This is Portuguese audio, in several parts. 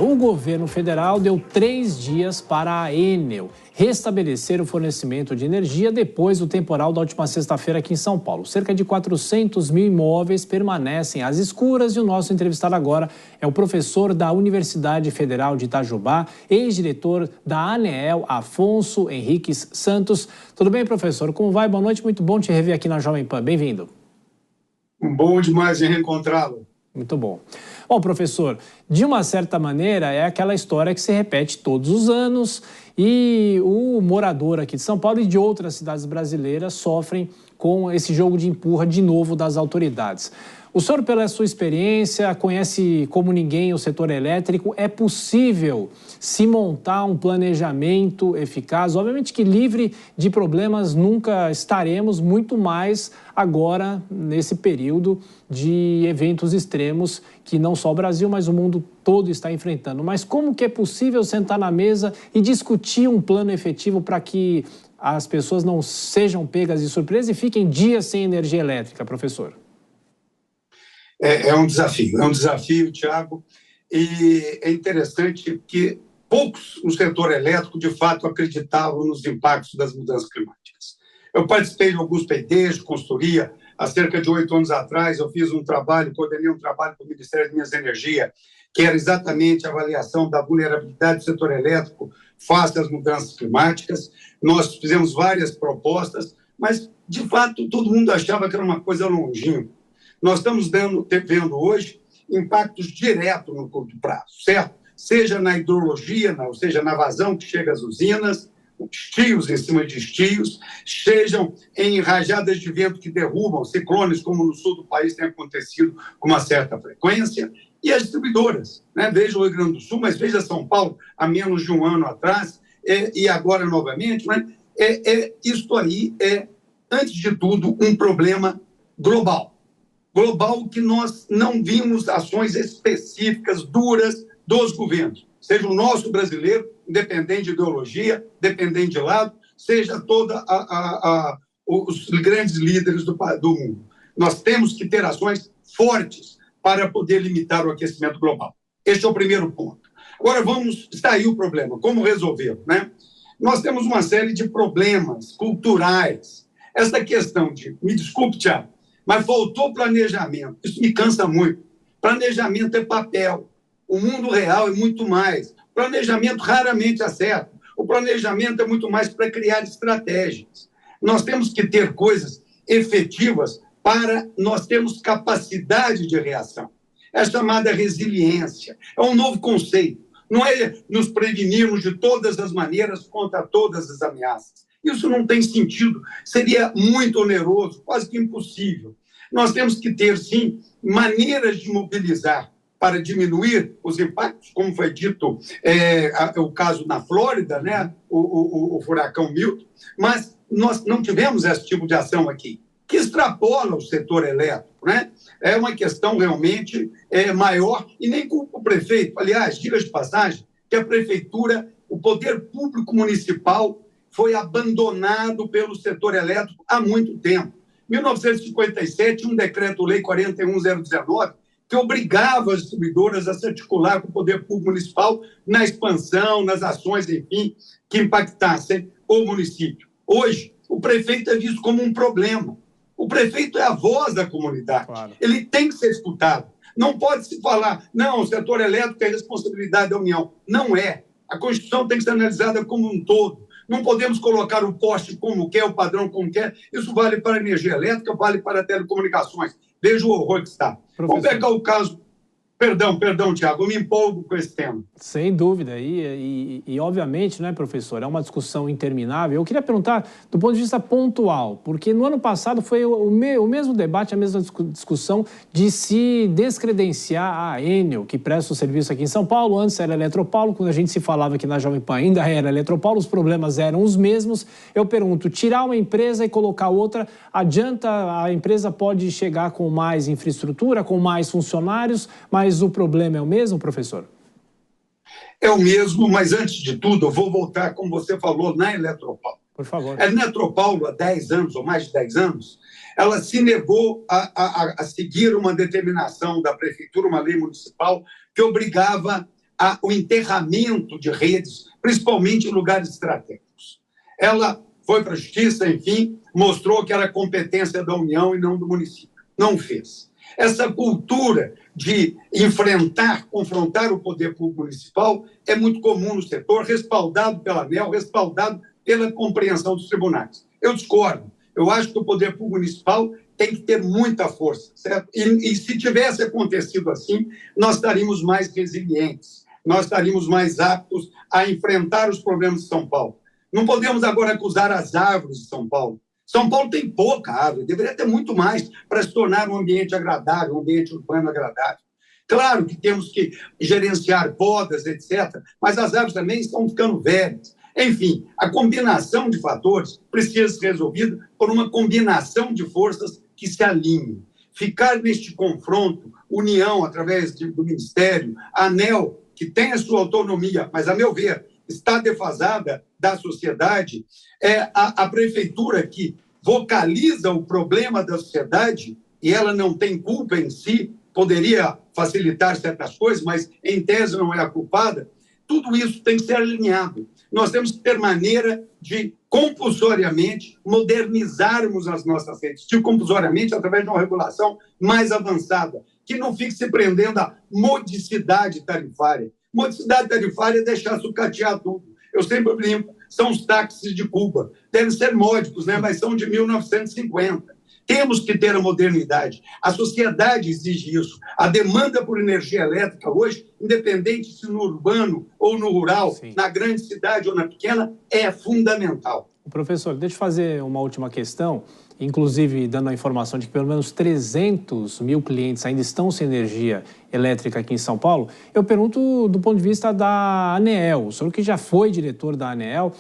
O governo federal deu 3 dias para a Enel restabelecer o fornecimento de energia depois do temporal da última sexta-feira aqui em São Paulo. Cerca de 400 mil imóveis permanecem às escuras e o nosso entrevistado agora é o professor da Universidade Federal de Itajubá, ex-diretor da ANEEL, Afonso Henriques Santos. Tudo bem, professor? Como vai? Boa noite, muito bom te rever aqui na Jovem Pan. Bem-vindo. Bom demais em reencontrá-lo. Muito bom. Bom, professor, de uma certa maneira é aquela história que se repete todos os anos e o morador aqui de São Paulo e de outras cidades brasileiras sofrem com esse jogo de empurra de novo das autoridades. O senhor, pela sua experiência, conhece como ninguém o setor elétrico. É possível se montar um planejamento eficaz? Obviamente que livre de problemas nunca estaremos, muito mais agora nesse período de eventos extremos que não só o Brasil, mas o mundo todo está enfrentando. Mas como que é possível sentar na mesa e discutir um plano efetivo para que as pessoas não sejam pegas de surpresa e fiquem dias sem energia elétrica, professor? É um desafio, Tiago, e é interessante que poucos no setor elétrico, de fato, acreditavam nos impactos das mudanças climáticas. Eu participei de alguns PDs de consultoria, há cerca de 8 anos atrás, eu coordenei um trabalho com o Ministério de Minas e Energia, que era exatamente a avaliação da vulnerabilidade do setor elétrico face às mudanças climáticas. Nós fizemos várias propostas, mas, de fato, todo mundo achava que era uma coisa longínqua. Nós estamos vendo hoje impactos diretos no curto prazo, certo? Seja na hidrologia, ou seja, na vazão que chega às usinas, estios em cima de estios, sejam em rajadas de vento que derrubam, ciclones, como no sul do país tem acontecido com uma certa frequência, e as distribuidoras, né? Veja o Rio Grande do Sul, mas veja São Paulo, há menos de um ano atrás, e agora novamente, né? Isto aí é, antes de tudo, um problema global que nós não vimos ações específicas, duras, dos governos. Seja o nosso brasileiro, independente de ideologia, independente de lado, seja toda os grandes líderes do mundo. Nós temos que ter ações fortes para poder limitar o aquecimento global. Este é o primeiro ponto. Agora, está aí o problema. Como resolver, né? Nós temos uma série de problemas culturais. Essa questão me desculpe, Tiago, mas faltou planejamento. Isso me cansa muito. Planejamento é papel. O mundo real é muito mais. Planejamento raramente acerta. O planejamento é muito mais para criar estratégias. Nós temos que ter coisas efetivas para nós termos capacidade de reação. É chamada resiliência. É um novo conceito. Não é nos prevenirmos de todas as maneiras contra todas as ameaças. Isso não tem sentido, seria muito oneroso, quase que impossível. Nós temos que ter, sim, maneiras de mobilizar para diminuir os impactos, como foi dito, o caso na Flórida, né? o furacão Milton, mas nós não tivemos esse tipo de ação aqui, que extrapola o setor elétrico, né? É uma questão realmente maior, e nem culpa o prefeito. Aliás, diga de passagem, que a prefeitura, o poder público municipal, foi abandonado pelo setor elétrico há muito tempo. Em 1957, um decreto-lei 41019, que obrigava as distribuidoras a se articular com o poder público municipal na expansão, nas ações, enfim, que impactassem o município. Hoje, o prefeito é visto como um problema. O prefeito é a voz da comunidade. Claro. Ele tem que ser escutado. Não pode se falar, não, o setor elétrico é responsabilidade da União. Não é. A Constituição tem que ser analisada como um todo. Não podemos colocar o poste como quer, o padrão como quer. Isso vale para a energia elétrica, vale para telecomunicações. Veja o horror que está. Professor. Vamos pegar o caso... Perdão, Tiago, eu me empolgo com esse tema. Sem dúvida. E obviamente, né, professor, é uma discussão interminável. Eu queria perguntar do ponto de vista pontual, porque no ano passado foi o mesmo debate, a mesma discussão de se descredenciar a Enel, que presta o serviço aqui em São Paulo. Antes era Eletropaulo, quando a gente se falava aqui na Jovem Pan ainda era Eletropaulo, os problemas eram os mesmos. Eu pergunto, tirar uma empresa e colocar outra, adianta? A empresa pode chegar com mais infraestrutura, com mais funcionários, mas o problema é o mesmo, professor? É o mesmo, mas antes de tudo, eu vou voltar, como você falou, na Eletropaulo. Por favor. A Eletropaulo, há 10 anos, ou mais de 10 anos, ela se negou a seguir uma determinação da prefeitura, uma lei municipal, que obrigava o enterramento de redes, principalmente em lugares estratégicos. Ela foi para a Justiça, enfim, mostrou que era competência da União e não do município. Não fez. Essa cultura de confrontar o poder público municipal é muito comum no setor, respaldado pela ANEEL, respaldado pela compreensão dos tribunais. Eu discordo. Eu acho que o poder público municipal tem que ter muita força, certo? E se tivesse acontecido assim, nós estaríamos mais resilientes, nós estaríamos mais aptos a enfrentar os problemas de São Paulo. Não podemos agora acusar as árvores de São Paulo. São Paulo tem pouca árvore, deveria ter muito mais para se tornar um ambiente agradável, um ambiente urbano agradável. Claro que temos que gerenciar podas, etc., mas as árvores também estão ficando velhas. Enfim, a combinação de fatores precisa ser resolvida por uma combinação de forças que se alinhem. Ficar neste confronto, União, através do Ministério, a ANEEL, que tem a sua autonomia, mas, a meu ver, está defasada da sociedade, a prefeitura que vocaliza o problema da sociedade, e ela não tem culpa em si, poderia facilitar certas coisas, mas, em tese, não é a culpada. Tudo isso tem que ser alinhado. Nós temos que ter maneira de, compulsoriamente, modernizarmos as nossas redes, compulsoriamente, através de uma regulação mais avançada, que não fique se prendendo à modicidade tarifária. Modicidade tarifária é deixar sucatear tudo. Eu sempre brinco, são os táxis de Cuba. Devem ser módicos, né? Mas são de 1950. Temos que ter a modernidade. A sociedade exige isso. A demanda por energia elétrica hoje, independente se no urbano ou no rural, sim, na grande cidade ou na pequena, é fundamental. Professor, deixa eu fazer uma última questão, inclusive dando a informação de que pelo menos 300 mil clientes ainda estão sem energia elétrica aqui em São Paulo. Eu pergunto do ponto de vista da ANEEL, o senhor que já foi diretor da ANEEL,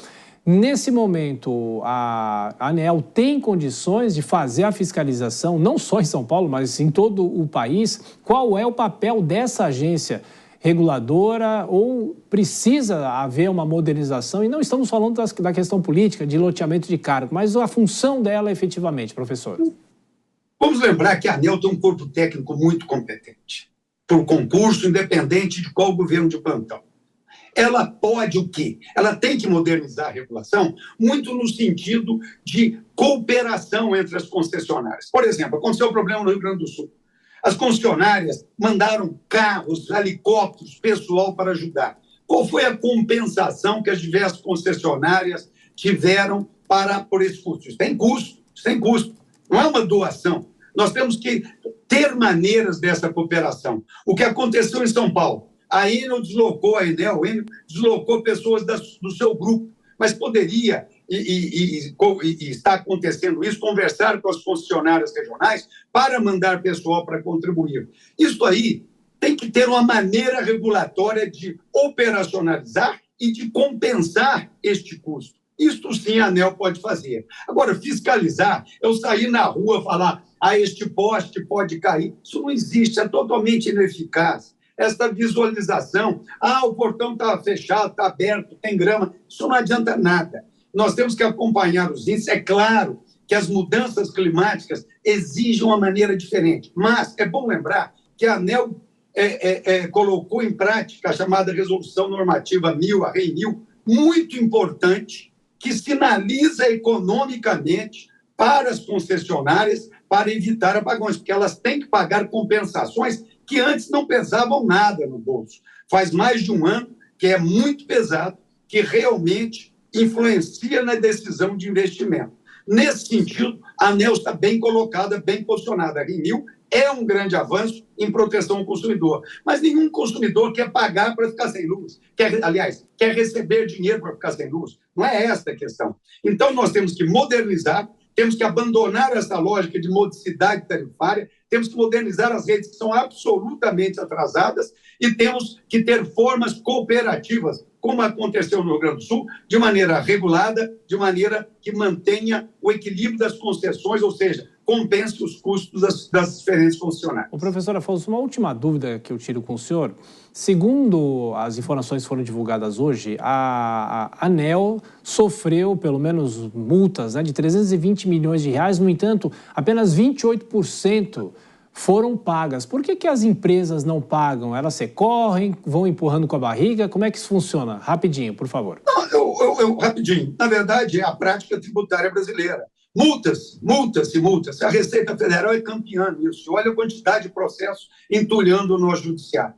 nesse momento a ANEEL tem condições de fazer a fiscalização, não só em São Paulo, mas em todo o país? Qual é o papel dessa agência reguladora, ou precisa haver uma modernização? E não estamos falando da questão política, de loteamento de cargo, mas a função dela efetivamente, professor. Vamos lembrar que a ANEEL tem um corpo técnico muito competente, por concurso, independente de qual governo de plantão. Ela pode o quê? Ela tem que modernizar a regulação muito no sentido de cooperação entre as concessionárias. Por exemplo, aconteceu um problema no Rio Grande do Sul. As concessionárias mandaram carros, helicópteros, pessoal para ajudar. Qual foi a compensação que as diversas concessionárias tiveram por esse custo? Isso tem custo, não é uma doação. Nós temos que ter maneiras dessa cooperação. O que aconteceu em São Paulo? A Enel deslocou, a Enel deslocou pessoas do seu grupo, mas poderia, e está acontecendo isso, conversar com as concessionárias regionais para mandar pessoal para contribuir. Isso aí tem que ter uma maneira regulatória de operacionalizar e de compensar este custo. Isto sim a ANEEL pode fazer. Agora, fiscalizar, eu sair na rua e falar, este poste pode cair, isso não existe, é totalmente ineficaz. Essa visualização, o portão está fechado, está aberto, tem grama, isso não adianta nada. Nós temos que acompanhar os índices. É claro que as mudanças climáticas exigem uma maneira diferente, mas é bom lembrar que a ANEEL colocou em prática a chamada Resolução Normativa 1000, a REI 1000, muito importante, que sinaliza economicamente para as concessionárias para evitar apagões, porque elas têm que pagar compensações que antes não pesavam nada no bolso. Faz mais de um ano que é muito pesado, que realmente influencia na decisão de investimento. Nesse sentido, a ANEEL está bem colocada, bem posicionada. A REI 1000 é um grande avanço em proteção ao consumidor, mas nenhum consumidor quer pagar para ficar sem luz, quer receber dinheiro para ficar sem luz. Não é esta a questão. Então, nós temos que modernizar, temos que abandonar essa lógica de modicidade tarifária, temos que modernizar as redes que são absolutamente atrasadas e temos que ter formas cooperativas, como aconteceu no Rio Grande do Sul, de maneira regulada, de maneira que mantenha o equilíbrio das concessões, ou seja, compense os custos das diferentes concessionárias. Professor Afonso, uma última dúvida que eu tiro com o senhor. Segundo as informações que foram divulgadas hoje, a ANEEL sofreu pelo menos multas de 320 milhões de reais. No entanto, apenas 28% foram pagas. Por que as empresas não pagam? Elas recorrem, vão empurrando com a barriga? Como é que isso funciona? Rapidinho, por favor. Não, rapidinho. Na verdade, é a prática tributária brasileira. Multas, multas e multas. A Receita Federal é campeã nisso. Olha a quantidade de processos entulhando no judiciário.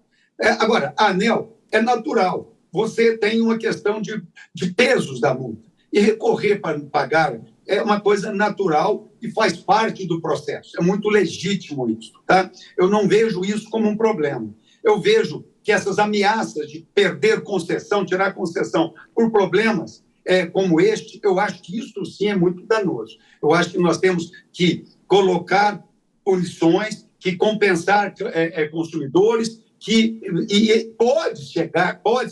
Agora, a ANEEL é natural. Você tem uma questão de pesos da multa. E recorrer para pagar é uma coisa natural e faz parte do processo. É muito legítimo isso. Tá? Eu não vejo isso como um problema. Eu vejo que essas ameaças de perder concessão, tirar concessão por problemas como este, eu acho que isso sim é muito danoso. Eu acho que nós temos que colocar punições, que compensar consumidores, e pode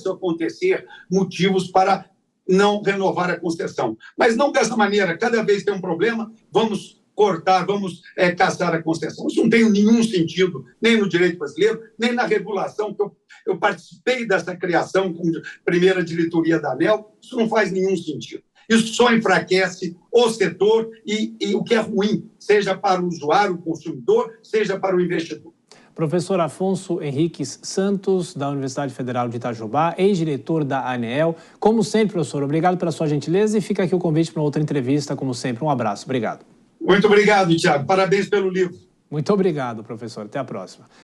acontecer motivos para não renovar a concessão. Mas não dessa maneira, cada vez que tem um problema, vamos cortar, vamos caçar a concessão. Isso não tem nenhum sentido, nem no direito brasileiro, nem na regulação, que eu participei dessa criação como primeira diretoria da ANEEL, isso não faz nenhum sentido. Isso só enfraquece o setor e o que é ruim, seja para o usuário, o consumidor, seja para o investidor. Professor Afonso Henriques Santos, da Universidade Federal de Itajubá, ex-diretor da ANEEL. Como sempre, professor, obrigado pela sua gentileza e fica aqui o convite para outra entrevista, como sempre. Um abraço. Obrigado. Muito obrigado, Tiago. Parabéns pelo livro. Muito obrigado, professor. Até a próxima.